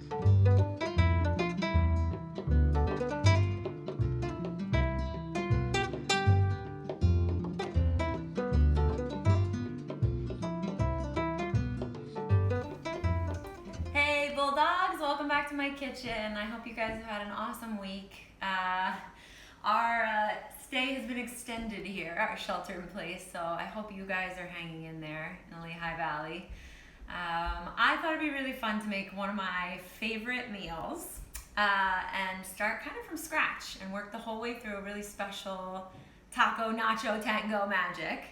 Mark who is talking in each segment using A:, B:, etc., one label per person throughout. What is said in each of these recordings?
A: Hey Bulldogs, welcome back to my kitchen. I hope you guys have had an awesome week. Our stay has been extended here, our shelter in place, so I hope you guys are hanging in there in the Lehigh Valley. I thought it'd be really fun to make one of my favorite meals and start kind of from scratch and work the whole way through a really special taco nacho tango magic.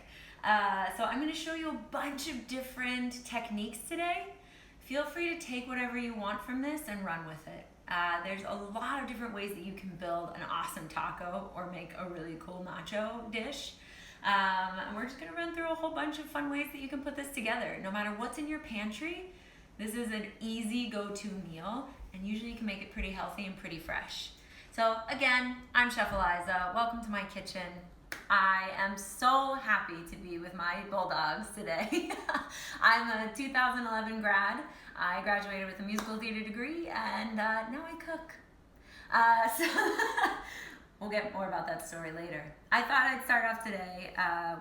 A: So I'm going to show you a bunch of different techniques today. Feel free to take whatever you want from this and run with it. There's a lot of different ways that you can build an awesome taco or make a really cool nacho dish. And we're just gonna run through a whole bunch of fun ways that you can put this together. No matter what's in your pantry, this is an easy go-to meal, and usually you can make it pretty healthy and pretty fresh. So again, I'm Chef Eliza. Welcome to my kitchen. I am so happy to be with my Bulldogs today. I'm a 2011 grad. I graduated with a musical theater degree, and now I cook. So we'll get more about that story later. I thought I'd start off today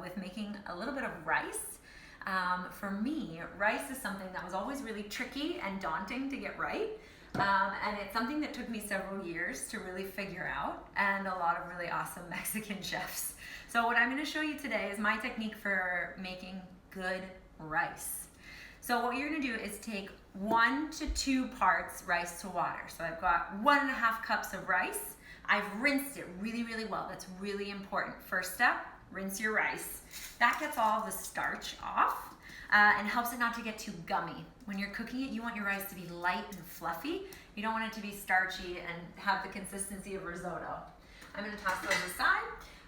A: with making a little bit of rice. For me, rice is something that was always really tricky and daunting to get right. And it's something that took me several years to really figure out, and a lot of really awesome Mexican chefs. So what I'm going to show you today is my technique for making good rice. So what you're going to do is take 1 to 2 parts rice to water. So I've got 1.5 cups of rice. I've rinsed it really, really well. That's really important. First step, rinse your rice. That gets all of the starch off and helps it not to get too gummy. When you're cooking it, you want your rice to be light and fluffy. You don't want it to be starchy and have the consistency of risotto. I'm going to toss those aside.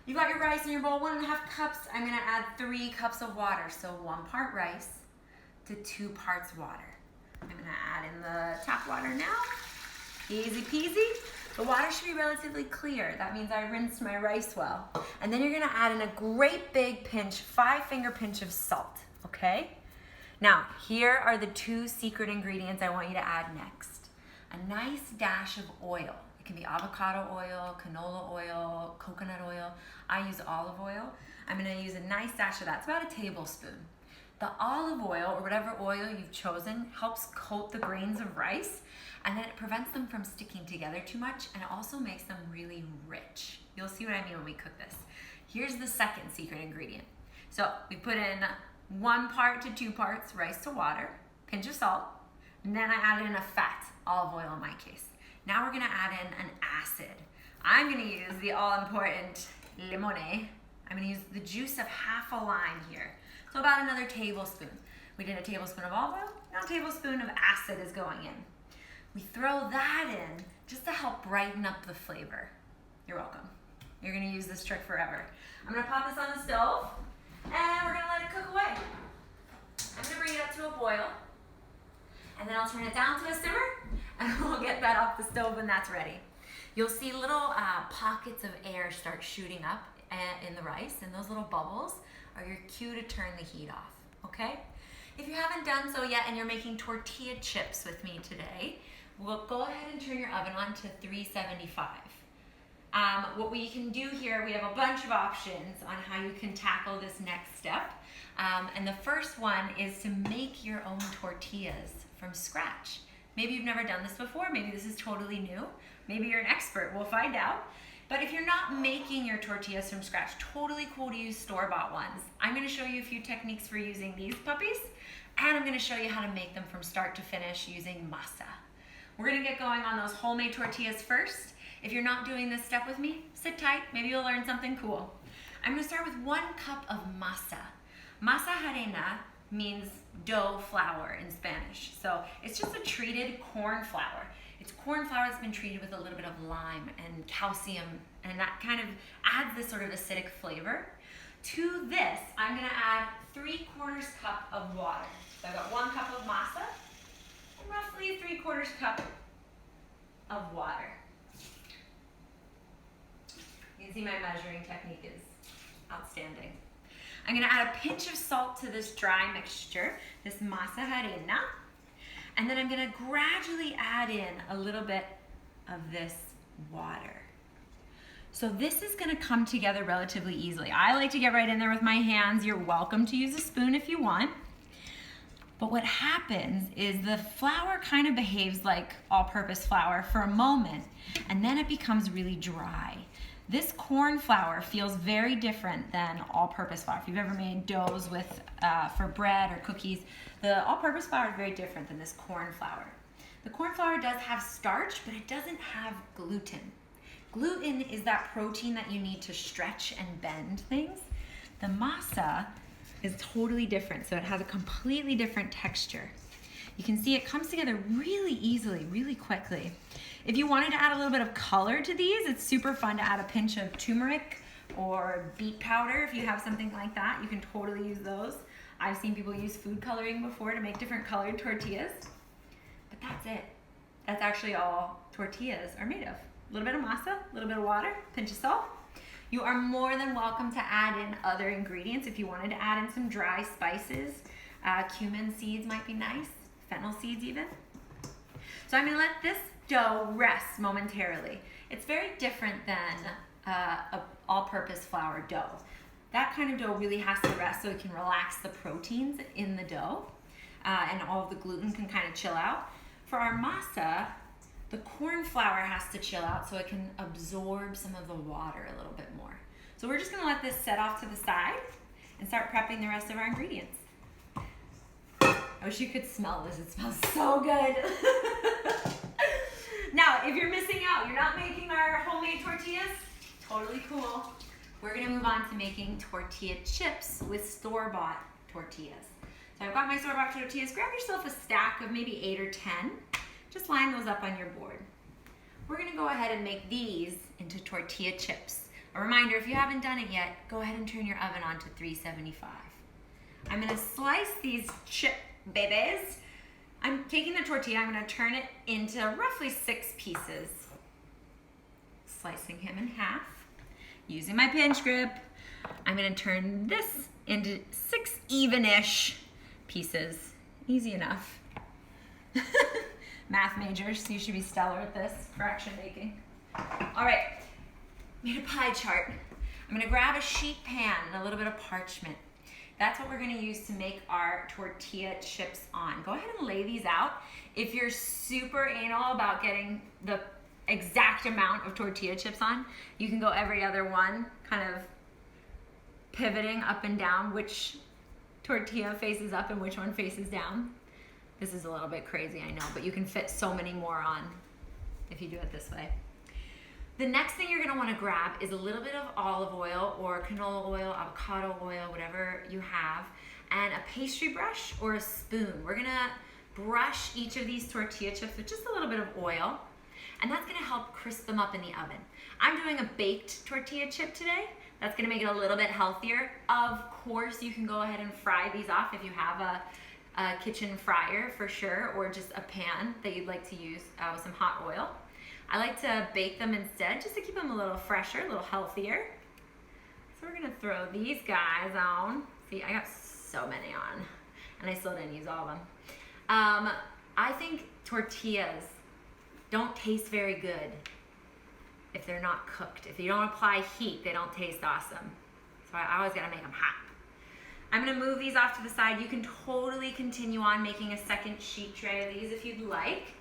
A: You got your rice in your bowl, 1.5 cups. I'm going to add 3 cups of water. So 1 part rice to 2 parts water. I'm going to add in the tap water now. Easy peasy. The water should be relatively clear. That means I rinsed my rice well. And then you're going to add in a great big pinch, 5-finger pinch of salt. Okay? Now, here are the 2 secret ingredients I want you to add next. A nice dash of oil. It can be avocado oil, canola oil, coconut oil. I use olive oil. I'm going to use a nice dash of that. It's about a tablespoon. The olive oil, or whatever oil you've chosen, helps coat the grains of rice, and then it prevents them from sticking together too much, and it also makes them really rich. You'll see what I mean when we cook this. Here's the second secret ingredient. So we put in 1 part to 2 parts rice to water, pinch of salt, and then I added in a fat, olive oil in my case. Now we're gonna add in an acid. I'm gonna use the all-important limone. I'm gonna use the juice of half a lime here. So about another tablespoon. We did a tablespoon of olive oil, now a tablespoon of acid is going in. We throw that in just to help brighten up the flavor. You're welcome. You're gonna use this trick forever. I'm gonna pop this on the stove, and we're gonna let it cook away. I'm gonna bring it up to a boil, and then I'll turn it down to a simmer, and we'll get that off the stove when that's ready. You'll see little pockets of air start shooting up in the rice, and those little bubbles are your cue to turn the heat off, okay? If you haven't done so yet and you're making tortilla chips with me today, we'll go ahead and turn your oven on to 375. What we can do here, we have a bunch of options on how you can tackle this next step. And the first one is to make your own tortillas from scratch. Maybe you've never done this before, maybe this is totally new, maybe you're an expert, we'll find out. But if you're not making your tortillas from scratch, totally cool to use store-bought ones. I'm gonna show you a few techniques for using these puppies, and I'm gonna show you how to make them from start to finish using masa. We're gonna get going on those homemade tortillas first. If you're not doing this step with me, sit tight, maybe you'll learn something cool. I'm gonna start with 1 cup of masa. Masa harina means dough flour in Spanish. So it's just a treated corn flour. It's corn flour that's been treated with a little bit of lime and calcium, and that kind of adds this sort of acidic flavor. To this, I'm gonna add 3/4 cup of water. So I've got 1 cup of masa and roughly 3/4 cup of water. You can see my measuring technique is outstanding. I'm gonna add a pinch of salt to this dry mixture, this masa harina. And then I'm gonna gradually add in a little bit of this water. So this is gonna come together relatively easily. I like to get right in there with my hands. You're welcome to use a spoon if you want. But what happens is the flour kind of behaves like all-purpose flour for a moment, and then it becomes really dry. This corn flour feels very different than all-purpose flour. If you've ever made doughs with for bread or cookies, the all-purpose flour is very different than this corn flour. The corn flour does have starch, but it doesn't have gluten. Gluten is that protein that you need to stretch and bend things. The masa is totally different, so it has a completely different texture. You can see it comes together really easily, really quickly. If you wanted to add a little bit of color to these, it's super fun to add a pinch of turmeric or beet powder. If you have something like that, you can totally use those. I've seen people use food coloring before to make different colored tortillas. But that's it. That's actually all tortillas are made of. A little bit of masa, a little bit of water, pinch of salt. You are more than welcome to add in other ingredients. If you wanted to add in some dry spices, cumin seeds might be nice, fennel seeds even. So I'm gonna let this dough rest momentarily. It's very different than a all-purpose flour dough. That kind of dough really has to rest so it can relax the proteins in the dough and all of the gluten can kind of chill out. For our masa, the corn flour has to chill out so it can absorb some of the water a little bit more. So we're just gonna let this set off to the side and start prepping the rest of our ingredients. I wish you could smell this, it smells so good. Now, if you're missing out, you're not making our homemade tortillas, totally cool. We're gonna move on to making tortilla chips with store-bought tortillas. So I've got my store-bought tortillas. Grab yourself a stack of maybe 8 or 10. Just line those up on your board. We're gonna go ahead and make these into tortilla chips. A reminder, if you haven't done it yet, go ahead and turn your oven on to 375. I'm gonna slice these chip babies. I'm taking the tortilla, I'm gonna turn it into roughly 6 pieces. Slicing him in half. Using my pinch grip, I'm gonna turn this into 6 even-ish pieces. Easy enough. Math majors, you should be stellar at this, fraction making. All right, made a pie chart. I'm gonna grab a sheet pan and a little bit of parchment. That's what we're gonna use to make our tortilla chips on. Go ahead and lay these out. If you're super anal about getting the exact amount of tortilla chips on, you can go every other one, kind of pivoting up and down which tortilla faces up and which one faces down. This is a little bit crazy, I know, but you can fit so many more on if you do it this way. The next thing you're gonna wanna grab is a little bit of olive oil or canola oil, avocado oil, whatever you have, and a pastry brush or a spoon. We're gonna brush each of these tortilla chips with just a little bit of oil, and that's gonna help crisp them up in the oven. I'm doing a baked tortilla chip today. That's gonna make it a little bit healthier. Of course, you can go ahead and fry these off if you have a kitchen fryer for sure, or just a pan that you'd like to use with some hot oil. I like to bake them instead just to keep them a little fresher, a little healthier. So we're gonna throw these guys on. See, I got so many on, and I still didn't use all of them. I think tortillas don't taste very good if they're not cooked. If you don't apply heat, they don't taste awesome. So I always gotta make them hot. I'm gonna move these off to the side. You can totally continue on making a second sheet tray of these if you'd like.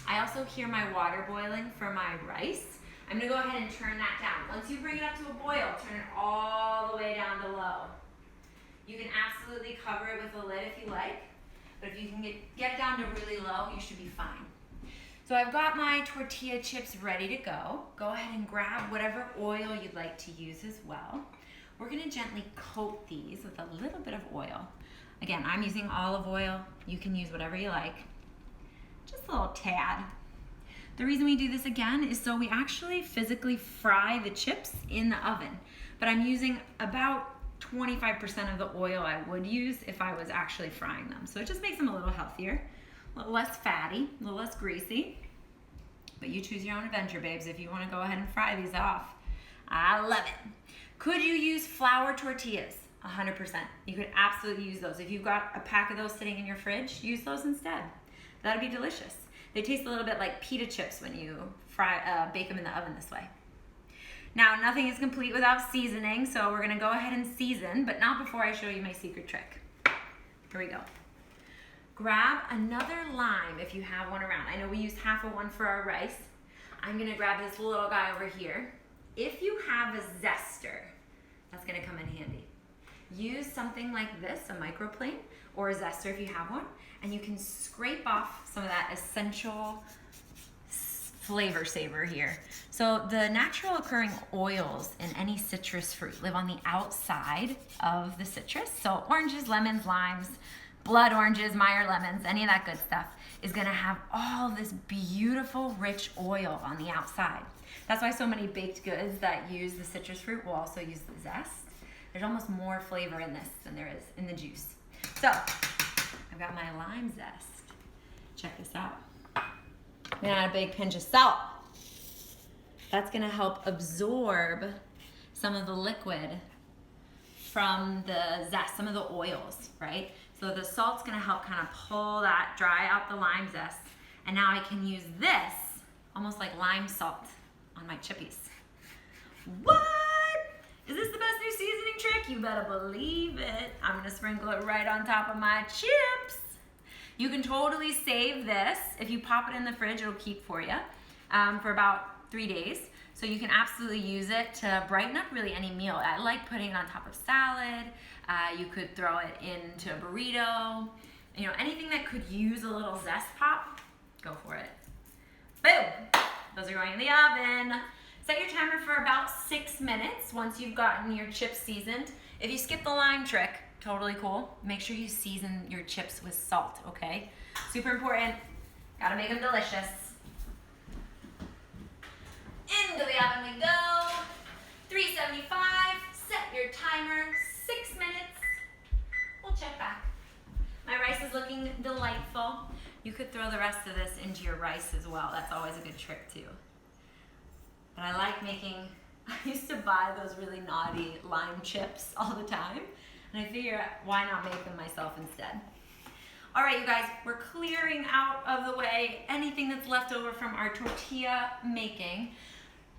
A: I also hear my water boiling for my rice. I'm gonna go ahead and turn that down. Once you bring it up to a boil, turn it all the way down to low. You can absolutely cover it with a lid if you like, but if you can get it down to really low, you should be fine. So I've got my tortilla chips ready to go. Go ahead and grab whatever oil you'd like to use as well. We're gonna gently coat these with a little bit of oil. Again, I'm using olive oil. You can use whatever you like. Just a little tad. The reason we do this again is so we actually physically fry the chips in the oven. But I'm using about 25% of the oil I would use if I was actually frying them. So it just makes them a little healthier, a little less fatty, a little less greasy. But you choose your own adventure, babes, if you wanna go ahead and fry these off. I love it. Could you use flour tortillas? 100%. You could absolutely use those. If you've got a pack of those sitting in your fridge, use those instead. That'd be delicious. They taste a little bit like pita chips when you bake them in the oven this way. Now, nothing is complete without seasoning, so we're gonna go ahead and season, but not before I show you my secret trick. Here we go. Grab another lime if you have one around. I know we used half of one for our rice. I'm gonna grab this little guy over here. If you have a zester, that's gonna come in handy. Use something like this, a microplane, or a zester if you have one, and you can scrape off some of that essential flavor saver here. So the natural occurring oils in any citrus fruit live on the outside of the citrus. So oranges, lemons, limes, blood oranges, Meyer lemons, any of that good stuff is gonna have all this beautiful rich oil on the outside. That's why so many baked goods that use the citrus fruit will also use the zest. There's almost more flavor in this than there is in the juice. So I've got my lime zest. Check this out. I'm gonna add a big pinch of salt. That's gonna help absorb some of the liquid from the zest, some of the oils, right? So the salt's gonna help kind of pull that, dry out the lime zest. And now I can use this, almost like lime salt, on my chippies. What? Is this the best new seasoning trick? You better believe it. I'm gonna sprinkle it right on top of my chips. You can totally save this. If you pop it in the fridge, it'll keep for you for about 3 days. So you can absolutely use it to brighten up really any meal. I like putting it on top of salad. You could throw it into a burrito. You know, anything that could use a little zest pop, go for it. Boom! Those are going in the oven. Set your timer for about 6 minutes once you've gotten your chips seasoned. If you skip the lime trick, totally cool. Make sure you season your chips with salt, okay? Super important. Gotta make them delicious. Into the oven we go. 375. Set your timer. 6 minutes. We'll check back. My rice is looking delightful. You could throw the rest of this into your rice as well. That's always a good trick too. But I like making, I used to buy those really naughty lime chips all the time. And I figure, why not make them myself instead? All right, you guys, we're clearing out of the way anything that's left over from our tortilla making.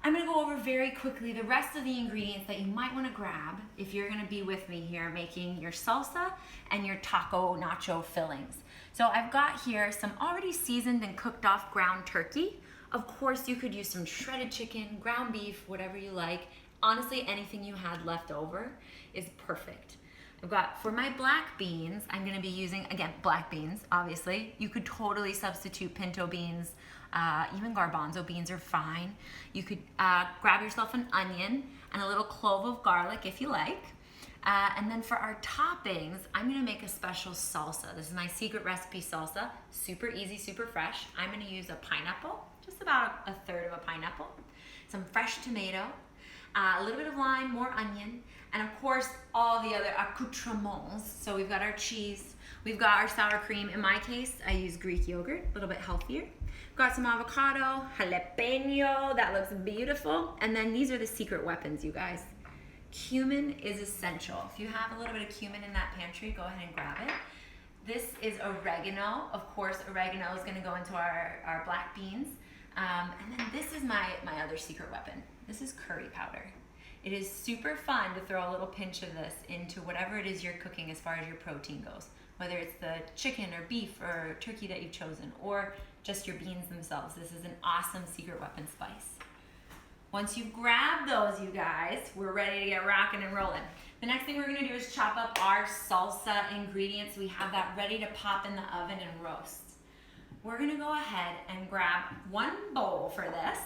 A: I'm gonna go over very quickly the rest of the ingredients that you might wanna grab if you're gonna be with me here making your salsa and your taco nacho fillings. So I've got here some already seasoned and cooked off ground turkey. Of course, you could use some shredded chicken, ground beef, whatever you like. Honestly, anything you had left over is perfect. I've got, for my black beans, I'm gonna be using, again, black beans, obviously. You could totally substitute pinto beans, even garbanzo beans are fine. You could grab yourself an onion and a little clove of garlic if you like. And then for our toppings, I'm gonna make a special salsa. This is my secret recipe salsa. Super easy, super fresh. I'm gonna use a pineapple, just about a third of a pineapple, some fresh tomato, a little bit of lime, more onion, and of course, all the other accoutrements. So we've got our cheese, we've got our sour cream. In my case, I use Greek yogurt, a little bit healthier. Got some avocado, jalapeno, that looks beautiful. And then these are the secret weapons, you guys. Cumin is essential. If you have a little bit of cumin in that pantry, go ahead and grab it. This is oregano. Of course, oregano is gonna go into our black beans. And then this is my other secret weapon. This is curry powder. It is super fun to throw a little pinch of this into whatever it is you're cooking as far as your protein goes. Whether it's the chicken or beef or turkey that you've chosen, or just your beans themselves. This is an awesome secret weapon spice. Once you grab those, you guys, we're ready to get rocking and rolling. The next thing we're gonna do is chop up our salsa ingredients. We have that ready to pop in the oven and roast. We're gonna go ahead and grab one bowl for this,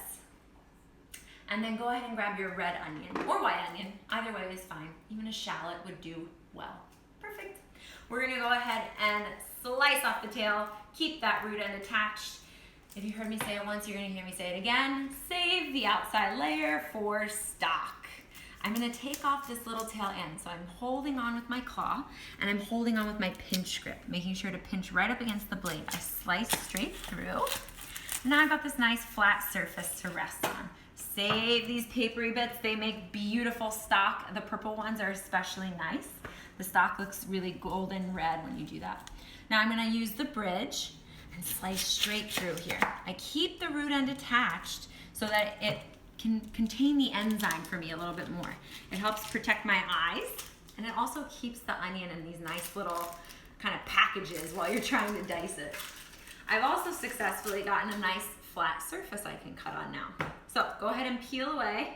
A: and then go ahead and grab your red onion or white onion. Either way is fine. Even a shallot would do well. Perfect. We're gonna go ahead and slice off the tail, keep that root end attached. If you heard me say it once, you're gonna hear me say it again. Save the outside layer for stock. I'm gonna take off this little tail end. So I'm holding on with my claw and I'm holding on with my pinch grip, making sure to pinch right up against the blade. I slice straight through. Now I've got this nice flat surface to rest on. Save these papery bits. They make beautiful stock. The purple ones are especially nice. The stock looks really golden red when you do that. Now I'm gonna use the bridge and slice straight through here. I keep the root end attached so that it can contain the enzyme for me a little bit more. It helps protect my eyes, and it also keeps the onion in these nice little kind of packages while you're trying to dice it. I've also successfully gotten a nice flat surface I can cut on now. So go ahead and peel away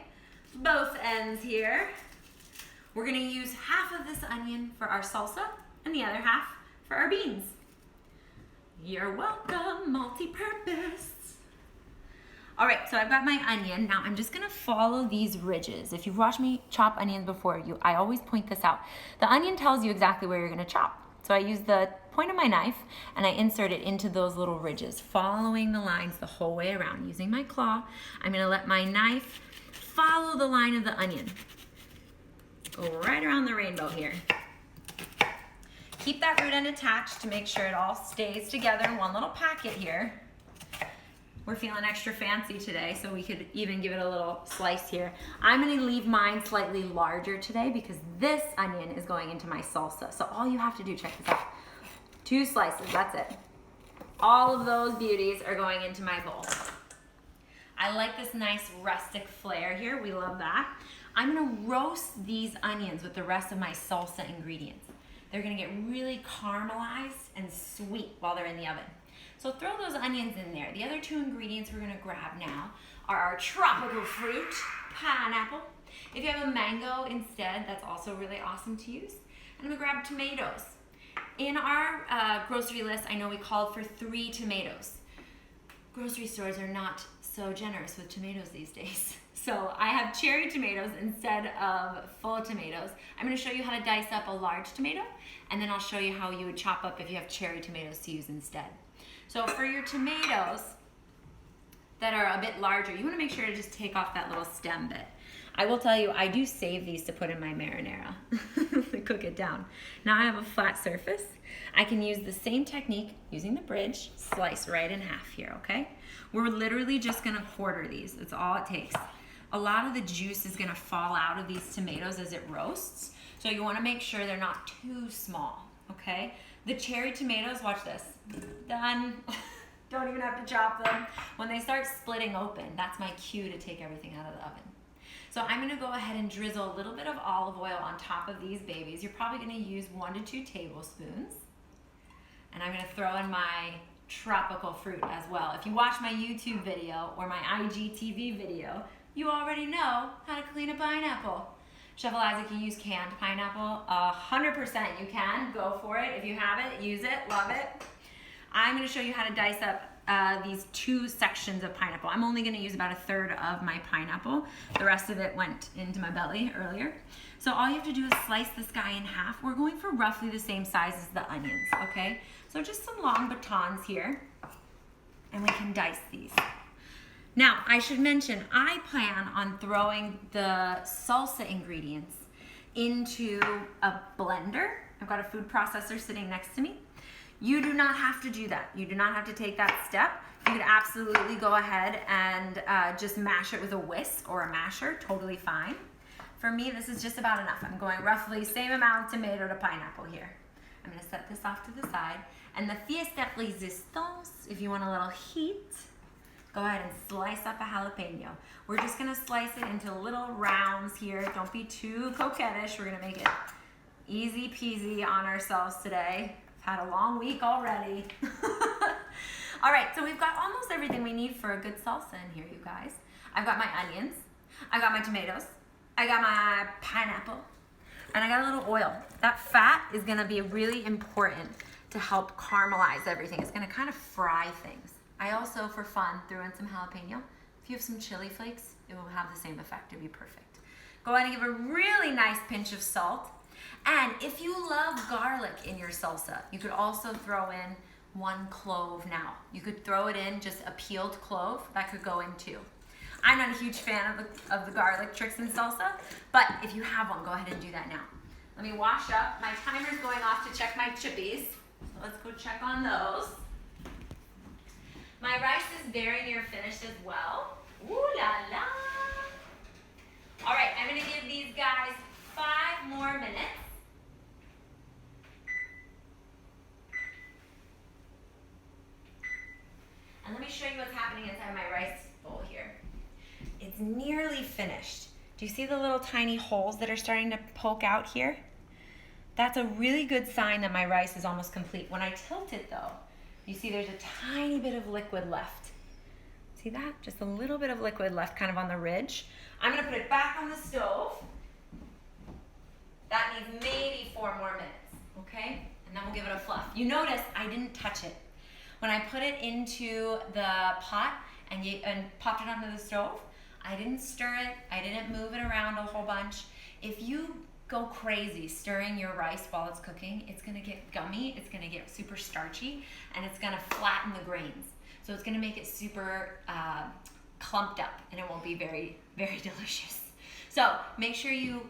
A: both ends here. We're gonna use half of this onion for our salsa and the other half for our beans. You're welcome, multi-purpose. All right, so I've got my onion. Now I'm just gonna follow these ridges. If you've watched me chop onions before, I always point this out. The onion tells you exactly where you're gonna chop. So I use the point of my knife and I insert it into those little ridges, following the lines the whole way around. Using my claw, I'm gonna let my knife follow the line of the onion. Go right around the rainbow here. Keep that root end attached to make sure it all stays together in one little packet here. We're feeling extra fancy today, so we could even give it a little slice here. I'm gonna leave mine slightly larger today because this onion is going into my salsa. So all you have to do, check this out. 2 slices, that's it. All of those beauties are going into my bowl. I like this nice rustic flair here, we love that. I'm gonna roast these onions with the rest of my salsa ingredients. They're gonna get really caramelized and sweet while they're in the oven. So throw those onions in there. The other 2 ingredients we're gonna grab now are our tropical fruit, pineapple. If you have a mango instead, that's also really awesome to use. And I'm gonna grab tomatoes. In our grocery list, I know we called for 3 tomatoes. Grocery stores are not so generous with tomatoes these days. So I have cherry tomatoes instead of full tomatoes. I'm gonna show you how to dice up a large tomato, and then I'll show you how you would chop up if you have cherry tomatoes to use instead. So for your tomatoes that are a bit larger, you wanna make sure to just take off that little stem bit. I will tell you, I do save these to put in my marinara to cook it down. Now I have a flat surface. I can use the same technique using the bridge, slice right in half here, okay? We're literally just gonna quarter these. That's all it takes. A lot of the juice is gonna fall out of these tomatoes as it roasts, so you wanna make sure they're not too small, okay? The cherry tomatoes, watch this. Done. Don't even have to chop them. When they start splitting open, that's my cue to take everything out of the oven. So I'm gonna go ahead and drizzle a little bit of olive oil on top of these babies. You're probably gonna use 1 to 2 tablespoons. And I'm gonna throw in my tropical fruit as well. If you watch my YouTube video or my IGTV video, you already know how to clean a pineapple. Chef Eliza, can you use canned pineapple? 100% you can. Go for it. If you have it, use it. Love it. I'm going to show you how to dice up these 2 sections of pineapple. I'm only going to use about 1/3 of my pineapple. The rest of it went into my belly earlier. So all you have to do is slice this guy in half. We're going for roughly the same size as the onions, okay? So just some long batons here, and we can dice these. Now, I should mention, I plan on throwing the salsa ingredients into a blender. I've got a food processor sitting next to me. You do not have to do that. You do not have to take that step. You could absolutely go ahead and just mash it with a whisk or a masher, totally fine. For me, this is just about enough. I'm going roughly same amount of tomato to pineapple here. I'm gonna set this off to the side. And the fiesta resistance, if you want a little heat, go ahead and slice up a jalapeno. We're just gonna slice it into little rounds here. Don't be too coquettish. We're gonna make it easy peasy on ourselves today. I've had a long week already. All right, so we've got almost everything we need for a good salsa in here, you guys. I've got my onions, I got my tomatoes, I got my pineapple, and I got a little oil. That fat is gonna be really important to help caramelize everything. It's gonna kind of fry things. I also, for fun, threw in some jalapeno. If you have some chili flakes, it will have the same effect. It'll be perfect. Go ahead and give a really nice pinch of salt. And if you love garlic in your salsa, you could also throw in 1 clove now. You could throw it in, just a peeled clove, that could go in too. I'm not a huge fan of the garlic tricks in salsa, but if you have one, go ahead and do that now. Let me wash up. My timer's going off to check my chippies. So let's go check on those. My rice is very near finished as well. Ooh la la. All right, I'm gonna give these guys 5 more minutes. me show you what's happening inside my rice bowl here. It's nearly finished. Do you see the little tiny holes that are starting to poke out here? That's a really good sign that my rice is almost complete. When I tilt it though, you see there's a tiny bit of liquid left. See that? Just a little bit of liquid left kind of on the ridge. I'm gonna put it back on the stove. That needs maybe 4 more minutes, okay? And then we'll give it a fluff. You notice I didn't touch it. When I put it into the pot and popped it onto the stove, I didn't stir it, I didn't move it around a whole bunch. If you go crazy stirring your rice while it's cooking, it's gonna get gummy, it's gonna get super starchy, and it's gonna flatten the grains. So it's gonna make it super clumped up, and it won't be very, very delicious. So make sure you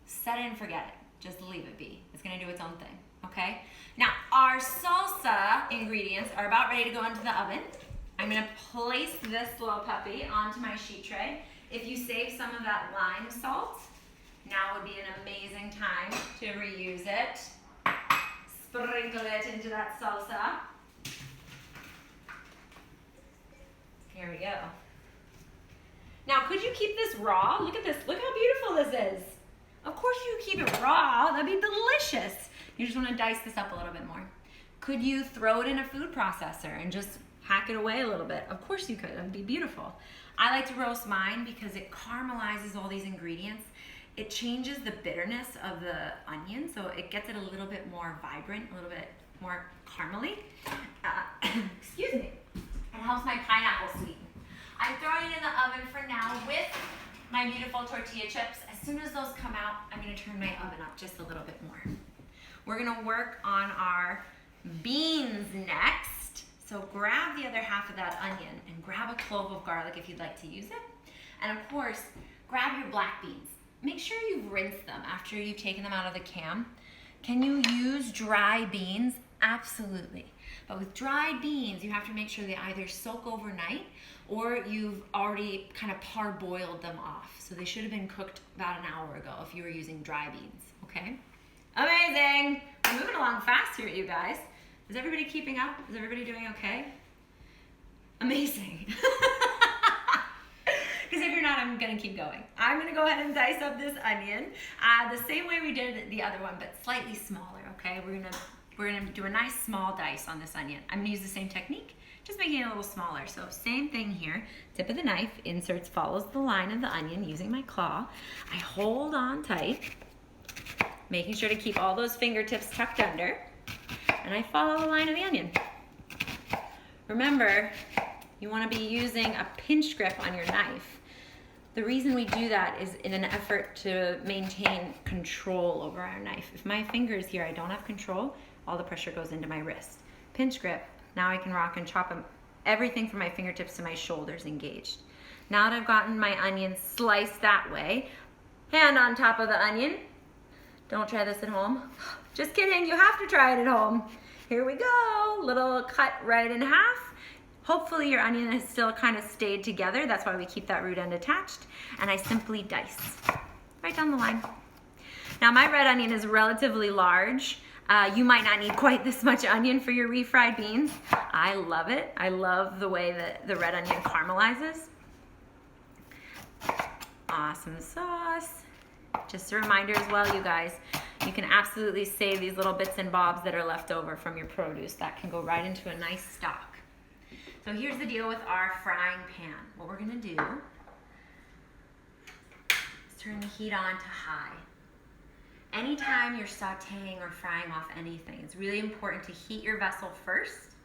A: set it and forget it. Just leave it be. It's gonna do its own thing, okay? Now, our salsa ingredients are about ready to go into the oven. I'm gonna place this little puppy onto my sheet tray. If you save some of that lime salt, now would be an amazing time to reuse it. Sprinkle it into that salsa. Here we go. Now, could you keep this raw? Look at this, look how beautiful this is. Of course you keep it raw, that'd be delicious. You just wanna dice this up a little bit more. Could you throw it in a food processor and just hack it away a little bit? Of course you could, it'd be beautiful. I like to roast mine because it caramelizes all these ingredients. It changes the bitterness of the onion, so it gets it a little bit more vibrant, a little bit more caramely. Excuse me. It helps my pineapple sweeten. I'm throwing it in the oven for now with my beautiful tortilla chips. As soon as those come out, I'm gonna turn my oven up just a little bit more. We're gonna work on our beans next. So grab the other half of that onion and grab a clove of garlic if you'd like to use it. And of course, grab your black beans. Make sure you've rinsed them after you've taken them out of the can. Can you use dry beans? Absolutely. But with dried beans, you have to make sure they either soak overnight or you've already kind of parboiled them off. So they should have been cooked about an hour ago if you were using dry beans, okay? Amazing. We're moving along fast here, you guys. Is everybody keeping up? Is everybody doing okay? Amazing. Because if you're not, I'm gonna keep going. I'm gonna go ahead and dice up this onion the same way we did the other one, but slightly smaller, okay? We're gonna do a nice small dice on this onion. I'm gonna use the same technique, just making it a little smaller. So same thing here, tip of the knife, inserts, follows the line of the onion using my claw. I hold on tight, making sure to keep all those fingertips tucked under, and I follow the line of the onion. Remember, you wanna be using a pinch grip on your knife. The reason we do that is in an effort to maintain control over our knife. If my finger is here, I don't have control, all the pressure goes into my wrist. Pinch grip, now I can rock and chop them, everything from my fingertips to my shoulders engaged. Now that I've gotten my onion sliced that way, hand on top of the onion. Don't try this at home. Just kidding, you have to try it at home. Here we go, little cut right in half. Hopefully your onion has still kind of stayed together. That's why we keep that root end attached. And I simply dice right down the line. Now my red onion is relatively large. You might not need quite this much onion for your refried beans. I love it. I love the way that the red onion caramelizes. Awesome sauce. Just a reminder as well, you guys, you can absolutely save these little bits and bobs that are left over from your produce. That can go right into a nice stock. So here's the deal with our frying pan. What we're gonna do is turn the heat on to high. Anytime you're sauteing or frying off anything, it's really important to heat your vessel first,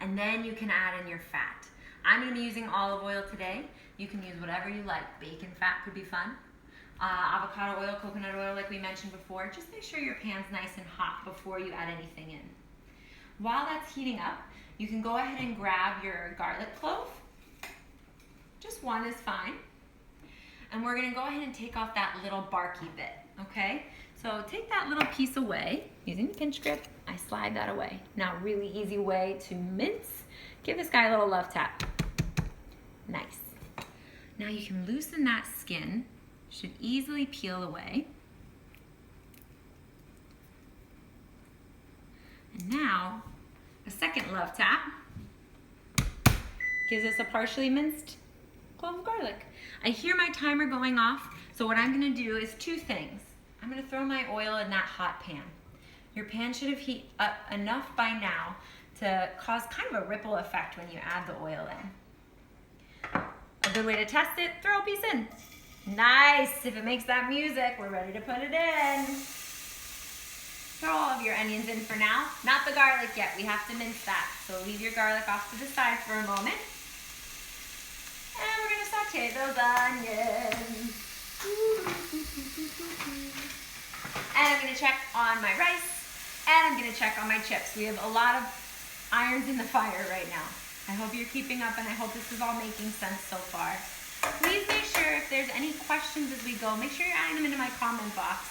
A: and then you can add in your fat. I'm gonna be using olive oil today. You can use whatever you like. Bacon fat could be fun. Avocado oil, coconut oil, like we mentioned before. Just make sure your pan's nice and hot before you add anything in. While that's heating up, you can go ahead and grab your garlic clove. Just one is fine. And we're gonna go ahead and take off that little barky bit, okay? So take that little piece away. Using the pinch grip, I slide that away. Now, really easy way to mince. Give this guy a little love tap. Nice. Now you can loosen that skin. Should easily peel away. And now, a second love tap. Gives us a partially minced clove of garlic. I hear my timer going off, so what I'm gonna do is two things. I'm gonna throw my oil in that hot pan. Your pan should have heated up enough by now to cause kind of a ripple effect when you add the oil in. A good way to test it, throw a piece in. Nice, if it makes that music, we're ready to put it in. Throw all of your onions in for now. Not the garlic yet, we have to mince that. So leave your garlic off to the side for a moment. And we're gonna saute those onions. And I'm gonna check on my rice, and I'm gonna check on my chips. We have a lot of irons in the fire right now. I hope you're keeping up, and I hope this is all making sense so far. Please make sure if there's any questions as we go, make sure you're adding them into my comment box.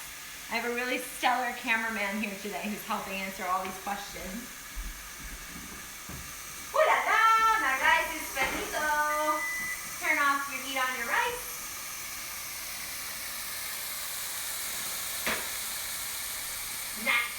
A: I have a really stellar cameraman here today who's helping answer all these questions. Ooh la la, my rice is finito. Turn off your heat on your rice. Nice.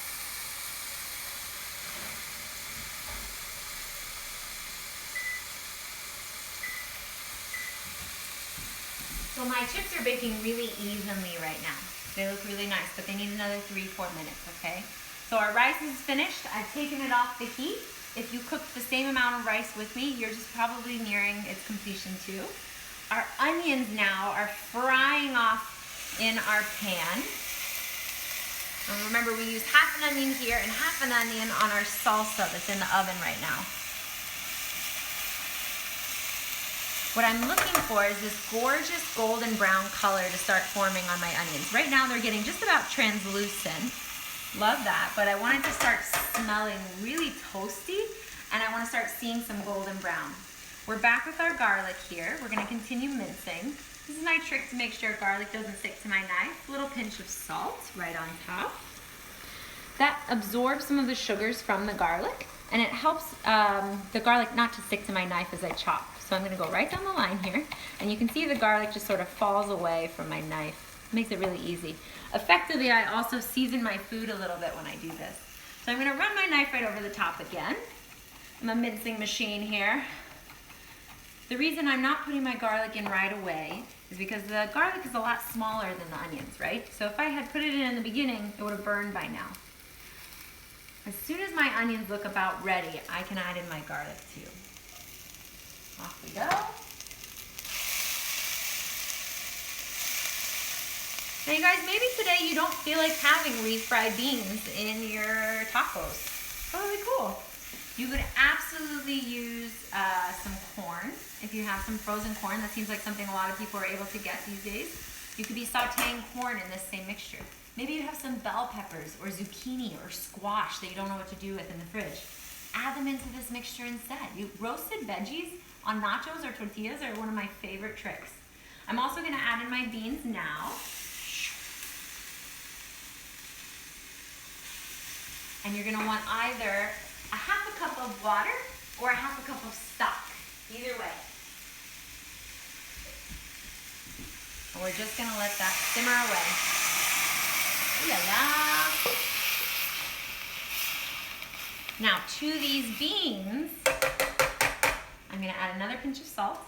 A: So my chips are baking really evenly right now. They look really nice, but they need another 3-4 minutes, okay? So our rice is finished. I've taken it off the heat. If you cooked the same amount of rice with me, you're just probably nearing its completion too. Our onions now are frying off in our pan. And remember, we use half an onion here and half an onion on our salsa that's in the oven right now. What I'm looking for is this gorgeous golden brown color to start forming on my onions. Right now they're getting just about translucent. Love that, but I want it to start smelling really toasty, and I want to start seeing some golden brown. We're back with our garlic here. We're gonna continue mincing. This is my trick to make sure garlic doesn't stick to my knife. A little pinch of salt right on top. That absorbs some of the sugars from the garlic, and it helps the garlic not to stick to my knife as I chop. So I'm gonna go right down the line here, and you can see the garlic just sort of falls away from my knife. Makes it really easy. Effectively, I also season my food a little bit when I do this. So I'm gonna run my knife right over the top again. I'm a mincing machine here. The reason I'm not putting my garlic in right away is because the garlic is a lot smaller than the onions, right? So if I had put it in the beginning, it would have burned by now. As soon as my onions look about ready, I can add in my garlic too. Off we go. Now you guys, maybe today you don't feel like having refried beans in your tacos. Totally cool. You could absolutely use some corn. If you have some frozen corn, that seems like something a lot of people are able to get these days. You could be sauteing corn in this same mixture. Maybe you have some bell peppers or zucchini or squash that you don't know what to do with in the fridge. Add them into this mixture instead. Roasted veggies on nachos or tortillas are one of my favorite tricks. I'm also gonna add in my beans now. And you're gonna want either a half a cup of water or a half a cup of stock, either way. And we're just gonna let that simmer away. Ooh la la. Now to these beans, I'm gonna add another pinch of salt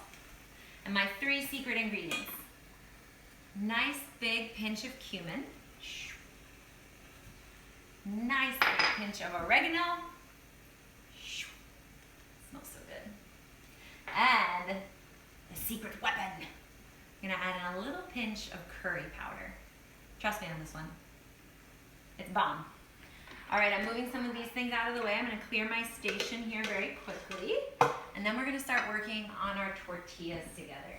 A: and my 3 secret ingredients. Nice big pinch of cumin. Nice big pinch of oregano. Smells so good. And the secret weapon. I'm gonna add in a little pinch of curry powder. Trust me on this one. It's bomb. All right, I'm moving some of these things out of the way. I'm gonna clear my station here very quickly. And then we're gonna start working on our tortillas together.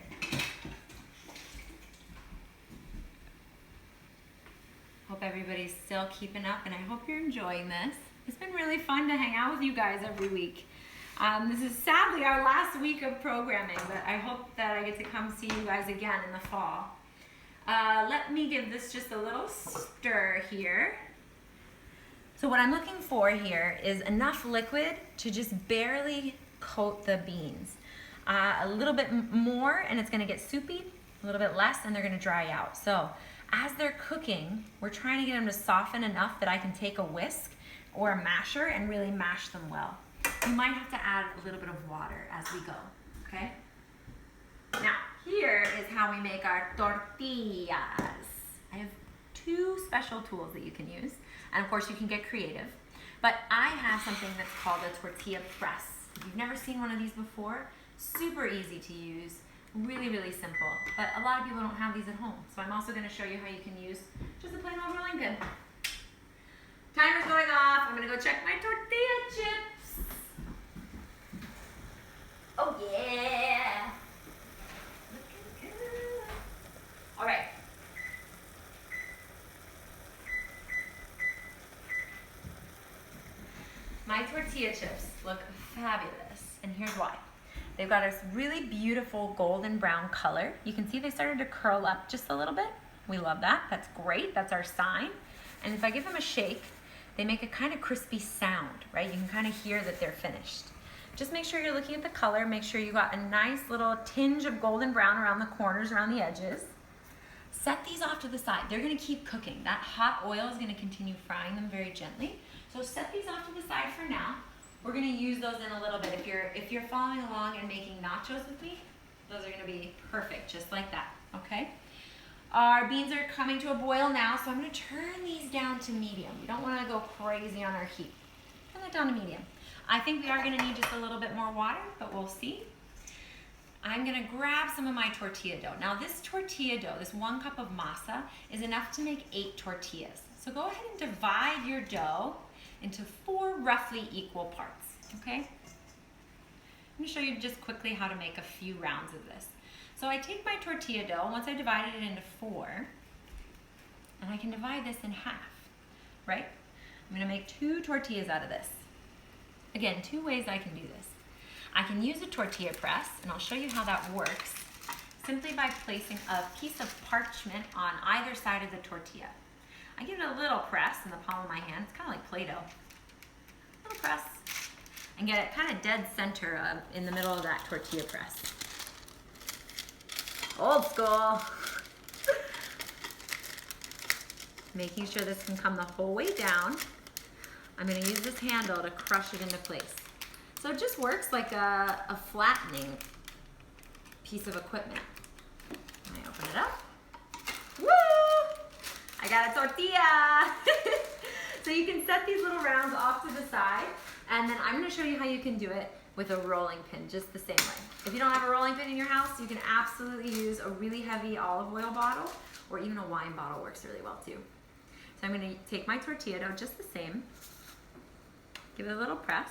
A: Hope everybody's still keeping up, and I hope you're enjoying this. It's been really fun to hang out with you guys every week. This is sadly our last week of programming, but I hope that I get to come see you guys again in the fall. Let me give this just a little stir here. So what I'm looking for here is enough liquid to just barely coat the beans. A little bit more and it's gonna get soupy, a little bit less and they're gonna dry out. So as they're cooking, we're trying to get them to soften enough that I can take a whisk or a masher and really mash them well. You might have to add a little bit of water as we go. okay? Now, here is how we make our tortillas. I have two special tools that you can use, and of course you can get creative, but I have something that's called a tortilla press. If you've never seen one of these before, super easy to use, really, really simple, but a lot of people don't have these at home, so I'm also going to show you how you can use just a plain old rolling pin. Timer's going off. I'm going to go check my tortilla chips. Oh yeah! Looking good. All right. My tortilla chips look fabulous, and here's why. They've got this really beautiful golden brown color. You can see they started to curl up just a little bit. We love that. That's great. That's our sign. And if I give them a shake, they make a kind of crispy sound, right? You can kind of hear that they're finished. Just make sure you're looking at the color. Make sure you got a nice little tinge of golden brown around the corners, around the edges. Set these off to the side. They're going to keep cooking. That hot oil is going to continue frying them very gently. So set these off to the side for now. We're going to use those in a little bit. If you're following along and making nachos with me, those are going to be perfect, just like that, okay? Our beans are coming to a boil now, so I'm going to turn these down to medium. We don't want to go crazy on our heat. Turn that down to medium. I think we are going to need just a little bit more water, but we'll see. I'm going to grab some of my tortilla dough. Now this tortilla dough, this 1 cup of masa, is enough to make 8 tortillas. So go ahead and divide your dough into 4 roughly equal parts, okay? I'm going to show you just quickly how to make a few rounds of this. So I take my tortilla dough, once I divided it into 4, and I can divide this in half, right? I'm going to make 2 tortillas out of this. Again, 2 ways I can do this. I can use a tortilla press, and I'll show you how that works, simply by placing a piece of parchment on either side of the tortilla. I give it a little press in the palm of my hand. It's kind of like Play-Doh. Little press. And get it kind of dead center in the middle of that tortilla press. Old school. Making sure this can come the whole way down. I'm going to use this handle to crush it into place. So it just works like a flattening piece of equipment. I open it up. Woo! I got a tortilla! So you can set these little rounds off to the side, and then I'm going to show you how you can do it with a rolling pin, just the same way. If you don't have a rolling pin in your house, you can absolutely use a really heavy olive oil bottle, or even a wine bottle works really well too. So I'm going to take my tortilla dough just the same, give it a little press,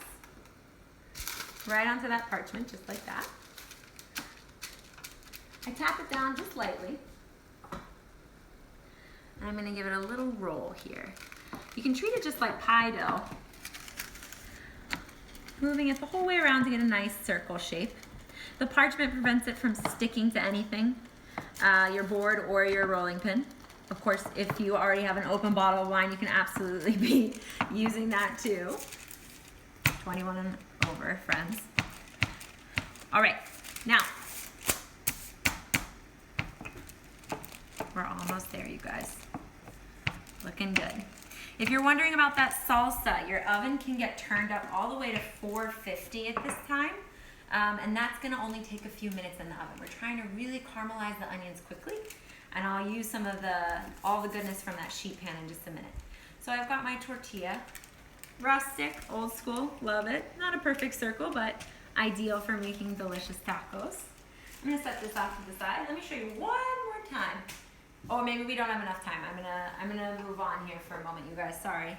A: right onto that parchment, just like that. I tap it down just lightly. And I'm going to give it a little roll here. You can treat it just like pie dough, moving it the whole way around to get a nice circle shape. The parchment prevents it from sticking to anything, your board or your rolling pin. Of course, if you already have an open bottle of wine, you can absolutely be using that too. 21 and over, friends. All right, now, we're almost there, you guys. Looking good. If you're wondering about that salsa, your oven can get turned up all the way to 450 at this time, and that's going to only take a few minutes in the oven. We're trying to really caramelize the onions quickly, and I'll use some of all the goodness from that sheet pan in just a minute. So I've got my tortilla, rustic, old school, love it. Not a perfect circle, but ideal for making delicious tacos. I'm going to set this off to the side. Let me show you one more time. Oh, maybe we don't have enough time. I'm gonna move on here for a moment, you guys. Sorry.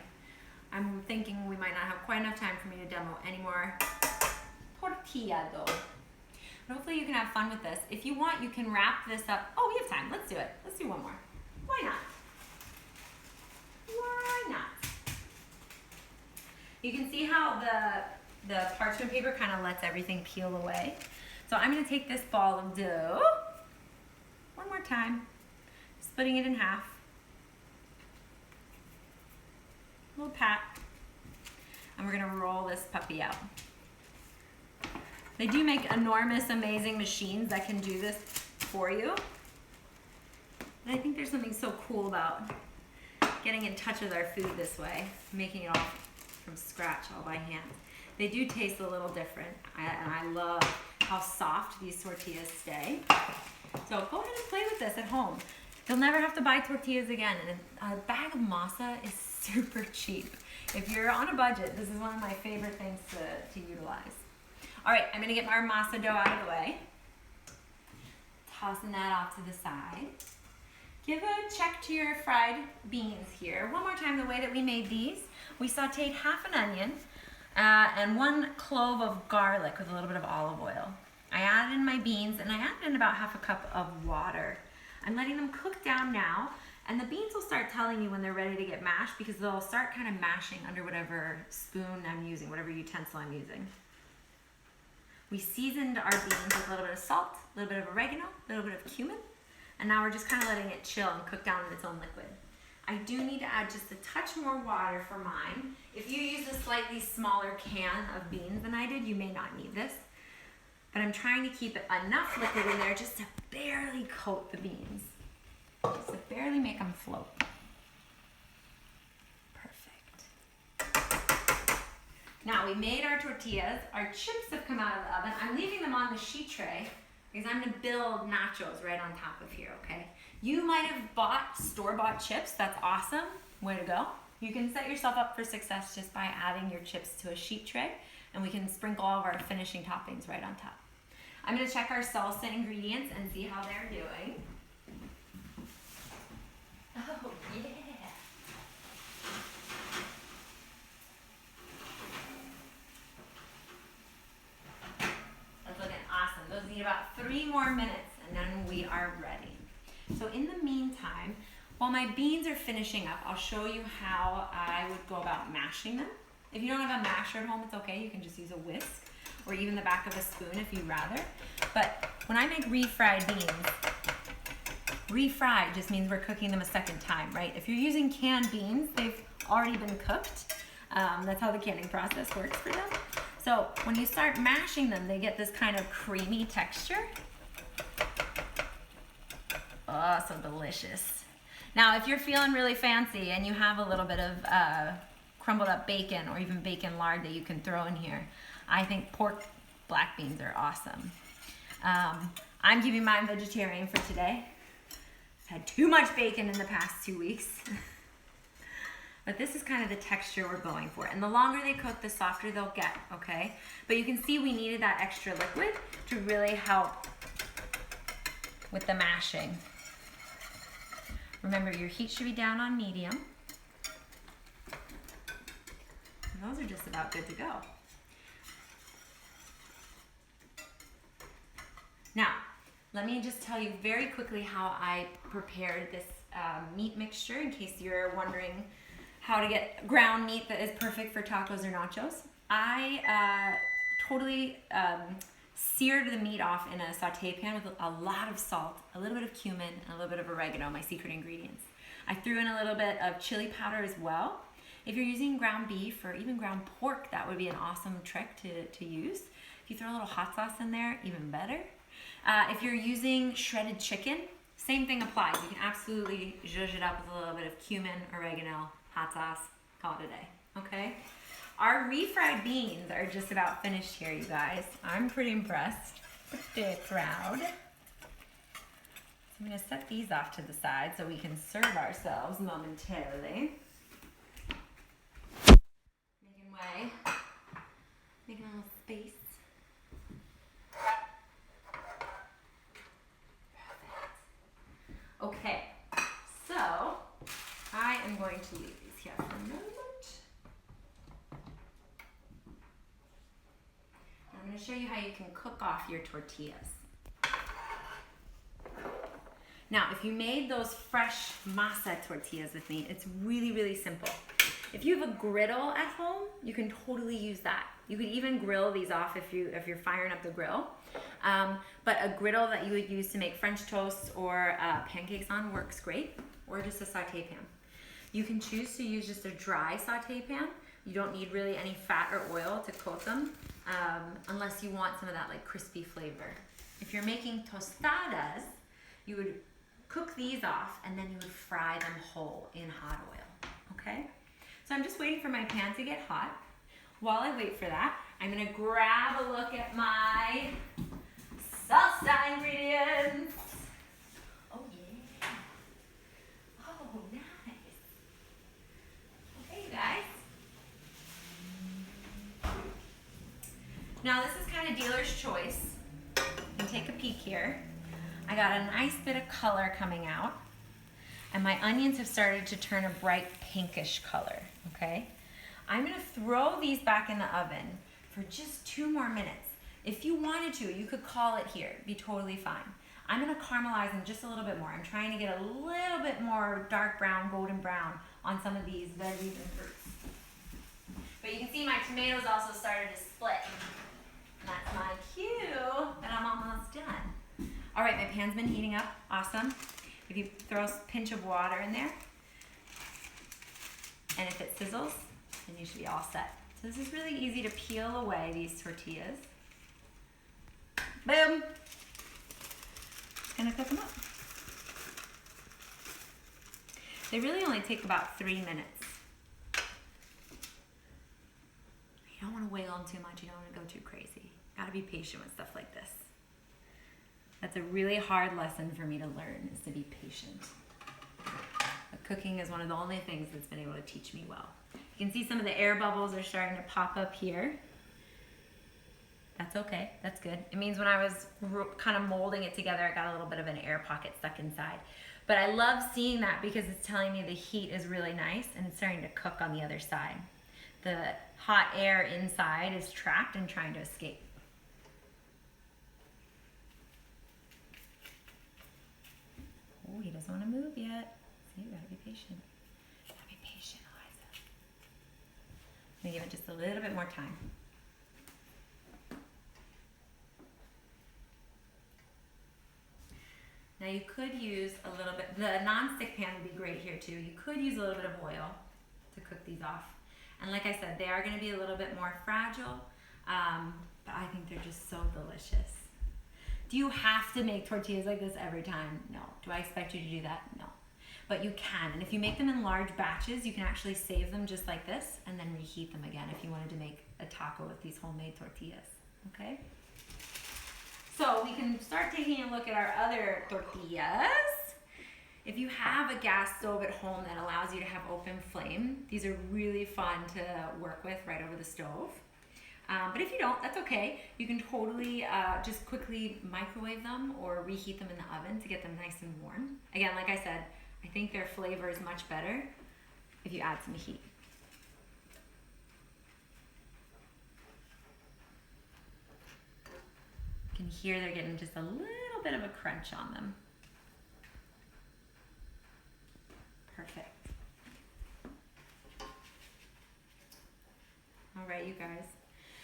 A: I'm thinking we might not have quite enough time for me to demo any more tortilla dough. But hopefully you can have fun with this. If you want, you can wrap this up. Oh, we have time. Let's do it. Let's do one more. Why not? Why not? You can see how the parchment paper kind of lets everything peel away. So I'm gonna take this ball of dough one more time. Splitting it in half. A little pat. And we're gonna roll this puppy out. They do make enormous, amazing machines that can do this for you. And I think there's something so cool about getting in touch with our food this way, making it all from scratch, all by hand. They do taste a little different, and I love how soft these tortillas stay. So go ahead and play with this at home. You'll never have to buy tortillas again. And a bag of masa is super cheap. If you're on a budget, this is one of my favorite things to utilize. All right, I'm gonna get our masa dough out of the way. Tossing that off to the side. Give a check to your fried beans here. One more time, the way that we made these, we sauteed half an onion and 1 clove of garlic with a little bit of olive oil. I added in my beans and I added in about half a cup of water. I'm letting them cook down now, and the beans will start telling you when they're ready to get mashed because they'll start kind of mashing under whatever spoon I'm using, whatever utensil I'm using. We seasoned our beans with a little bit of salt, a little bit of oregano, a little bit of cumin, and now we're just kind of letting it chill and cook down in its own liquid. I do need to add just a touch more water for mine. If you use a slightly smaller can of beans than I did, you may not need this. But I'm trying to keep enough liquid in there just to barely coat the beans. Just to barely make them float. Perfect. Now we made our tortillas. Our chips have come out of the oven. I'm leaving them on the sheet tray because I'm gonna build nachos right on top of here, okay? You might have bought store-bought chips. That's awesome. Way to go. You can set yourself up for success just by adding your chips to a sheet tray, and we can sprinkle all of our finishing toppings right on top. I'm gonna check our salsa ingredients and see how they're doing. Oh, yeah. That's looking awesome. Those need about 3 more minutes, and then we are ready. So in the meantime, while my beans are finishing up, I'll show you how I would go about mashing them. If you don't have a masher at home, it's okay. You can just use a whisk or even the back of a spoon if you'd rather. But when I make refried beans, refried just means we're cooking them a second time, right? If you're using canned beans, they've already been cooked. That's how the canning process works for them. So when you start mashing them, they get this kind of creamy texture. Oh, so delicious. Now, if you're feeling really fancy and you have a little bit of crumbled up bacon or even bacon lard that you can throw in here, I think pork black beans are awesome. I'm keeping mine vegetarian for today. I've had too much bacon in the past 2 weeks. But this is kind of the texture we're going for. And the longer they cook, the softer they'll get, okay? But you can see we needed that extra liquid to really help with the mashing. Remember, your heat should be down on medium. And those are just about good to go. Now, let me just tell you very quickly how I prepared this meat mixture in case you're wondering how to get ground meat that is perfect for tacos or nachos. I totally seared the meat off in a saute pan with a lot of salt, a little bit of cumin, and a little bit of oregano, my secret ingredients. I threw in a little bit of chili powder as well. If you're using ground beef or even ground pork, that would be an awesome trick to use. If you throw a little hot sauce in there, even better. If you're using shredded chicken, same thing applies. You can absolutely zhuzh it up with a little bit of cumin, oregano, hot sauce, call it a day, okay? Our refried beans are just about finished here, you guys. I'm pretty impressed, pretty proud. I'm gonna set these off to the side so we can serve ourselves momentarily. Making way, making a little space. Okay, so I am going to leave these here for a moment. I'm going to show you how you can cook off your tortillas. Now, if you made those fresh masa tortillas with me, it's really, really simple. If you have a griddle at home, you can totally use that. You could even grill these off if you're firing up the grill. But a griddle that you would use to make French toast or pancakes on works great, or just a saute pan. You can choose to use just a dry saute pan. You don't need really any fat or oil to coat them, unless you want some of that like crispy flavor. If you're making tostadas, you would cook these off and then you would fry them whole in hot oil, okay? So I'm just waiting for my pan to get hot. While I wait for that, I'm gonna grab a look at my Now this is kind of dealer's choice. You can take a peek here. I got a nice bit of color coming out, and my onions have started to turn a bright pinkish color, okay? I'm gonna throw these back in the oven for just 2 more minutes. If you wanted to, you could call it here, be totally fine. I'm gonna caramelize them just a little bit more. I'm trying to get a little bit more dark brown, golden brown on some of these veggies and fruits. But you can see my tomatoes also started to split. And that's my cue that I'm almost done. All right, my pan's been heating up, awesome. If you throw a pinch of water in there, and if it sizzles, then you should be all set. So this is really easy to peel away these tortillas. Boom. Gonna cook them up. They really only take about 3 minutes. You don't want to wait on too much. You don't want to go too crazy. Gotta be patient with stuff like this. That's a really hard lesson for me to learn, is to be patient. But cooking is one of the only things that's been able to teach me well. You can see some of the air bubbles are starting to pop up here. That's okay, that's good. It means when I was kind of molding it together, I got a little bit of an air pocket stuck inside. But I love seeing that because it's telling me the heat is really nice and it's starting to cook on the other side. The hot air inside is trapped and trying to escape. Oh, he doesn't want to move yet. See, you gotta be patient. Gotta be patient, Eliza. I'm gonna give it just a little bit more time. Now you could use a little bit, the non-stick pan would be great here too. You could use a little bit of oil to cook these off. And like I said, they are gonna be a little bit more fragile, but I think they're just so delicious. Do you have to make tortillas like this every time? No. Do I expect you to do that? No. But you can, and if you make them in large batches, you can actually save them just like this and then reheat them again if you wanted to make a taco with these homemade tortillas, okay? So we can start taking a look at our other tortillas. If you have a gas stove at home that allows you to have open flame, these are really fun to work with right over the stove. But if you don't, that's okay. You can totally just quickly microwave them or reheat them in the oven to get them nice and warm. Again, like I said, I think their flavor is much better if you add some heat. You can hear they're getting just a little bit of a crunch on them. Perfect. All right, you guys.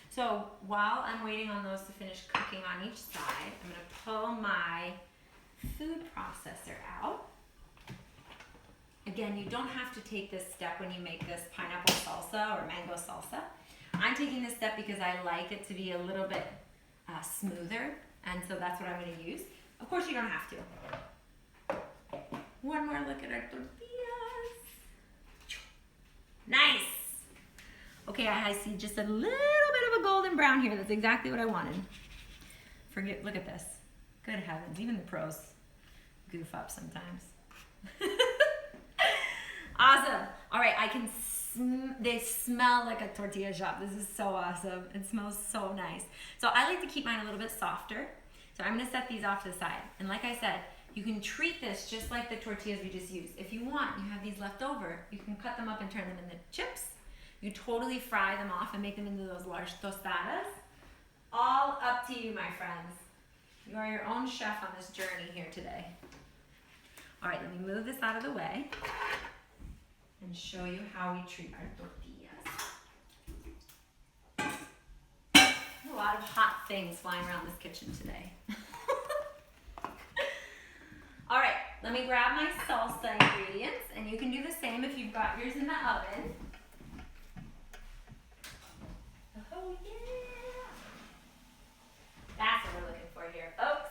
A: So while I'm waiting on those to finish cooking on each side, I'm gonna pull my food processor out. Again, you don't have to take this step when you make this pineapple salsa or mango salsa. I'm taking this step because I like it to be a little bit smoother, and so that's what I'm going to use. Of course, you don't have to. One more look at our tortillas. Nice. Okay, I see just a little bit of a golden brown here. That's exactly what I wanted. Look at this. Good heavens, even the pros goof up sometimes. Awesome. All right, they smell like a tortilla shop. This is so awesome. It smells so nice. So I like to keep mine a little bit softer. So I'm gonna set these off to the side. And like I said, you can treat this just like the tortillas we just used. If you want, you have these left over, you can cut them up and turn them into chips. You totally fry them off and make them into those large tostadas. All up to you, my friends. You are your own chef on this journey here today. All right, let me move this out of the way and show you how we treat our tortillas. There's a lot of hot things flying around this kitchen today. All right, let me grab my salsa ingredients, and you can do the same if you've got yours in the oven. Oh yeah! That's what we're looking for here, folks.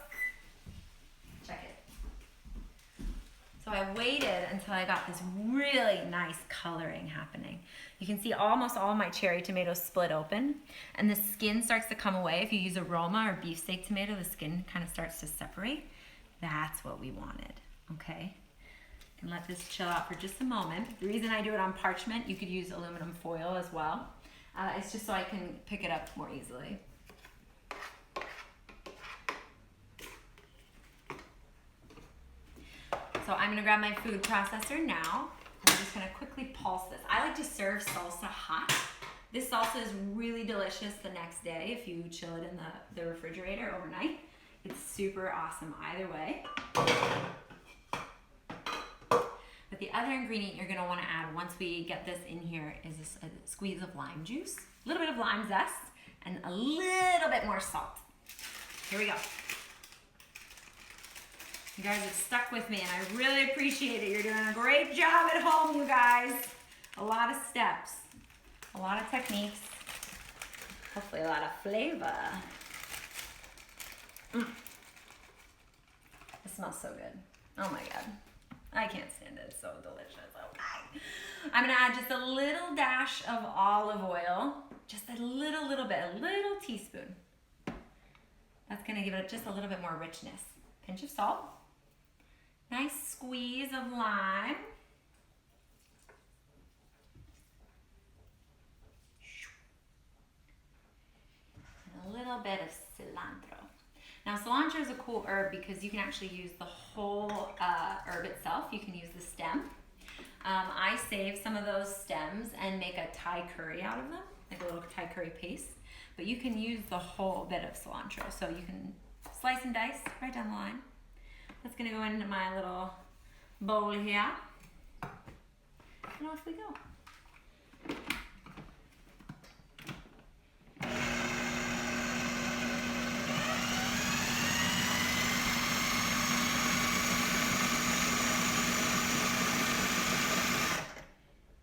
A: Check it. So I waited until I got this really nice coloring happening. You can see almost all of my cherry tomatoes split open, and the skin starts to come away. If you use aroma or beefsteak tomato, the skin kind of starts to separate. That's what we wanted, okay? And let this chill out for just a moment. The reason I do it on parchment, you could use aluminum foil as well. It's just so I can pick it up more easily. So I'm gonna grab my food processor now. And I'm just gonna quickly pulse this. I like to serve salsa hot. This salsa is really delicious the next day if you chill it in the refrigerator overnight. It's super awesome either way. But the other ingredient you're gonna wanna add once we get this in here is a squeeze of lime juice, a little bit of lime zest, and a little bit more salt. Here we go. You guys have stuck with me and I really appreciate it. You're doing a great job at home, you guys. A lot of steps, a lot of techniques, hopefully a lot of flavor. It smells so good. Oh my God. I can't stand it. It's so delicious. Okay. I'm gonna add just a little dash of olive oil, just a little bit, a little teaspoon. That's gonna give it just a little bit more richness. Pinch of salt. Nice squeeze of lime. And a little bit of cilantro. Now cilantro is a cool herb because you can actually use the whole herb itself. You can use the stem. I save some of those stems and make a Thai curry out of them, like a little Thai curry paste. But you can use the whole bit of cilantro. So you can slice and dice right down the line. That's gonna go into my little bowl here. And off we go.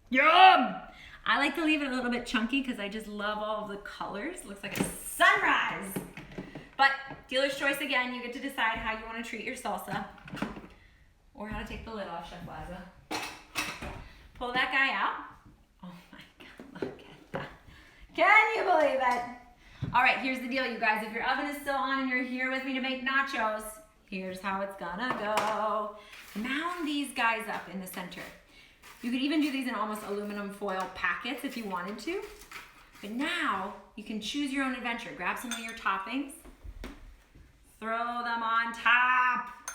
A: Yum! I like to leave it a little bit chunky because I just love all of the colors. It looks like a sunrise. But dealer's choice again, you get to decide how you want to treat your salsa or how to take the lid off, Chef Liza. Pull that guy out. Oh my God, look at that. Can you believe it? All right, here's the deal, you guys. If your oven is still on and you're here with me to make nachos, here's how it's gonna go. Mound these guys up in the center. You could even do these in almost aluminum foil packets if you wanted to. But now you can choose your own adventure. Grab some of your toppings. Throw them on top.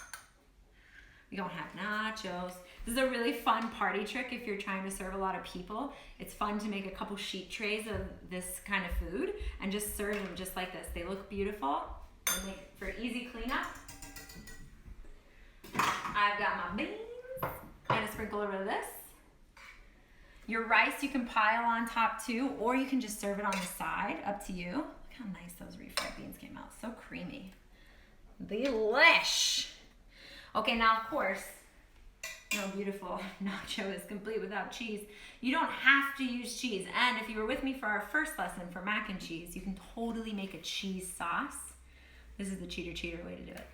A: We don't have nachos. This is a really fun party trick if you're trying to serve a lot of people. It's fun to make a couple sheet trays of this kind of food and just serve them just like this. They look beautiful. They make for easy cleanup. I've got my beans. I'm gonna sprinkle a bit of this. Your rice you can pile on top too, or you can just serve it on the side, up to you. Look how nice those refried beans came out, so creamy. Delish. Okay, now of course, no beautiful nacho is complete without cheese. You don't have to use cheese, and if you were with me for our first lesson for mac and cheese, you can totally make a cheese sauce. This is the cheater way to do it.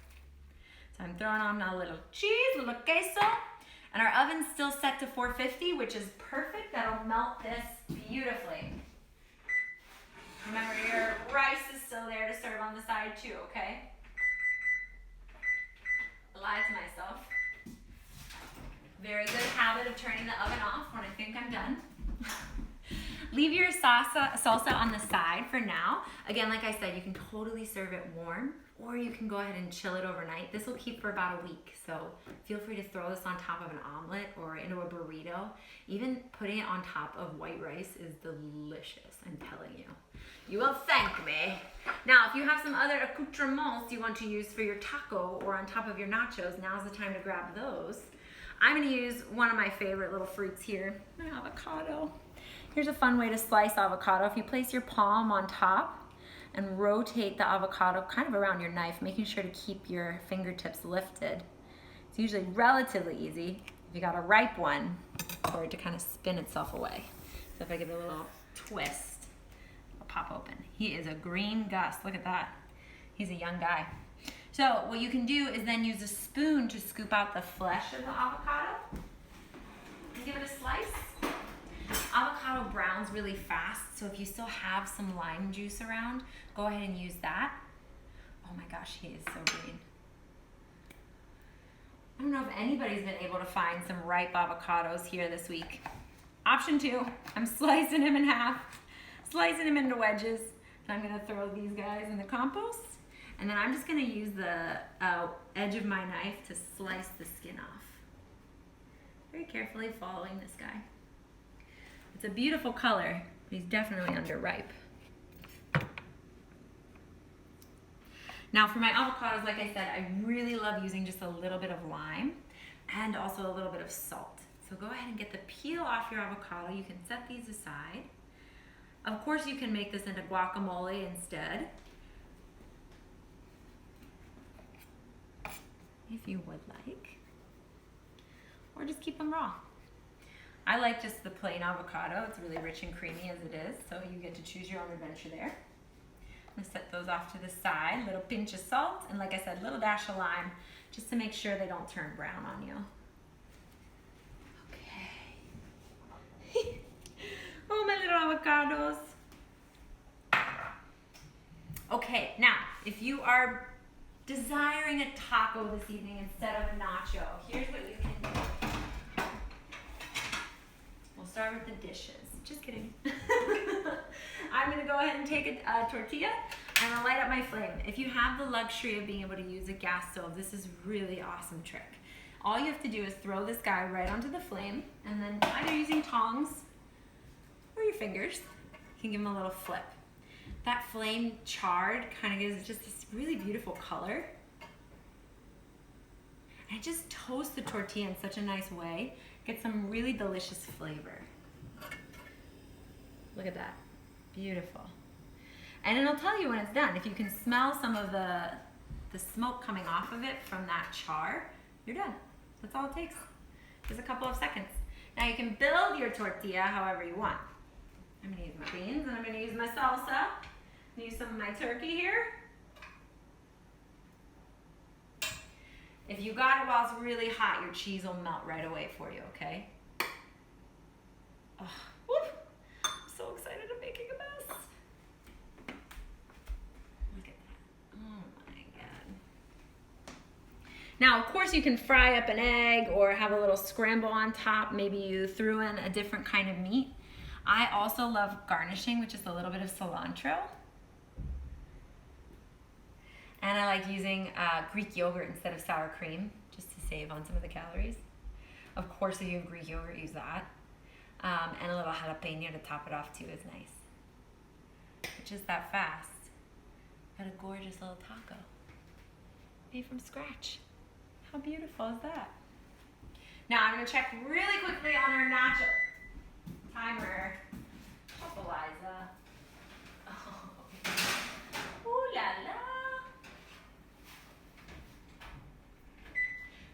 A: So I'm throwing on a little cheese, a little queso. And our oven's still set to 450, which is perfect. That'll melt this beautifully. Remember, your rice is still there to serve on the side too, okay? I lied to myself. Very good habit of turning the oven off when I think I'm done. Leave your salsa on the side for now. Again, like I said, you can totally serve it warm, or you can go ahead and chill it overnight. This will keep for about a week, so feel free to throw this on top of an omelet or into a burrito. Even putting it on top of white rice is delicious, I'm telling you. You will thank me. Now, if you have some other accoutrements you want to use for your taco or on top of your nachos, now's the time to grab those. I'm gonna use one of my favorite little fruits here, my avocado. Here's a fun way to slice avocado. If you place your palm on top and rotate the avocado kind of around your knife, making sure to keep your fingertips lifted. It's usually relatively easy if you got a ripe one for it to kind of spin itself away. So if I give it a little twist, it'll pop open. He is a green Gus, look at that. He's a young guy. So what you can do is then use a spoon to scoop out the flesh of the avocado and give it a slice. Avocado browns really fast, so if you still have some lime juice around, go ahead and use that. Oh my gosh, he is so green. I don't know if anybody's been able to find some ripe avocados here this week. Option 2, I'm slicing him in half, slicing him into wedges. So I'm gonna throw these guys in the compost, and then I'm just gonna use the edge of my knife to slice the skin off. very carefully following this guy. It's a beautiful color, but he's definitely underripe. Now for my avocados, like I said, I really love using just a little bit of lime and also a little bit of salt. So go ahead and get the peel off your avocado. You can set these aside. Of course, you can make this into guacamole instead, if you would like, or just keep them raw. I like just the plain avocado. It's really rich and creamy as it is, so you get to choose your own adventure there. I'm gonna set those off to the side, little pinch of salt, and like I said, little dash of lime, just to make sure they don't turn brown on you. Okay. Oh, my little avocados. Okay, now, if you are desiring a taco this evening instead of a nacho, here's what you can do. We'll start with the dishes. Just kidding. I'm gonna go ahead and take a tortilla and I'll light up my flame. If you have the luxury of being able to use a gas stove, this is a really awesome trick. All you have to do is throw this guy right onto the flame, and then either using tongs or your fingers, you can give him a little flip. That flame charred kind of gives just this really beautiful color. And it just toasts the tortilla in such a nice way. Get some really delicious flavor. Look at that, beautiful. And it'll tell you when it's done. If you can smell some of the smoke coming off of it from that char, you're done. That's all it takes, just a couple of seconds. Now you can build your tortilla however you want. I'm gonna use my beans and I'm gonna use my salsa. I'm gonna use some of my turkey here. If you got it while it's really hot, your cheese will melt right away for you, okay? Oh, whoop. I'm so excited I'm making a mess. Look at that. Oh my God. Now, of course, you can fry up an egg or have a little scramble on top. Maybe you threw in a different kind of meat. I also love garnishing with just a little bit of cilantro. And I like using Greek yogurt instead of sour cream, just to save on some of the calories. Of course, if you have Greek yogurt, use that. And a little jalapeno to top it off too is nice. But just that fast, got a gorgeous little taco made from scratch. How beautiful is that? Now I'm gonna check really quickly on our nacho timer. Chef Eliza. Oh. Ooh la la.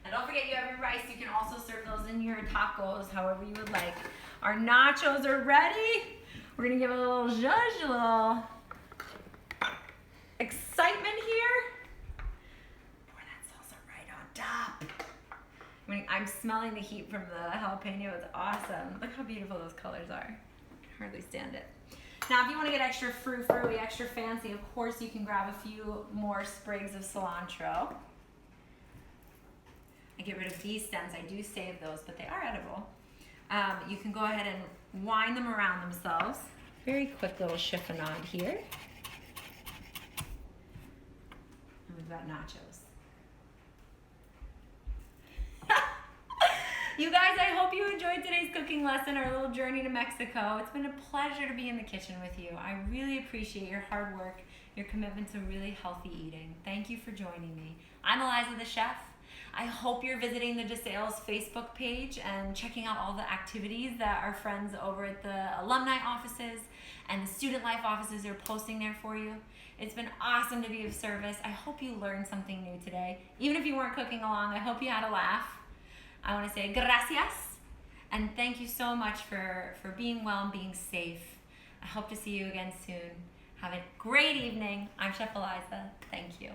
A: And don't forget, you have your rice. You can also serve those in your tacos, however you would like. Our nachos are ready. We're gonna give it a little zhuzh, a little excitement here. Pour that salsa right on top. I'm smelling the heat from the jalapeno. It's awesome. Look how beautiful those colors are. I can hardly stand it. Now, if you want to get extra frou-frou, extra fancy, of course you can grab a few more sprigs of cilantro. I get rid of these stems. I do save those, but they are edible. You can go ahead and wind them around themselves. Very quick little chiffonade here. And we've got nachos. You guys, I hope you enjoyed today's cooking lesson, our little journey to Mexico. It's been a pleasure to be in the kitchen with you. I really appreciate your hard work, your commitment to really healthy eating. Thank you for joining me. I'm Eliza the Chef. I hope you're visiting the DeSales Facebook page and checking out all the activities that our friends over at the alumni offices and the student life offices are posting there for you. It's been awesome to be of service. I hope you learned something new today. Even if you weren't cooking along, I hope you had a laugh. I want to say gracias and thank you so much for being well and being safe. I hope to see you again soon. Have a great evening. I'm Chef Eliza. Thank you.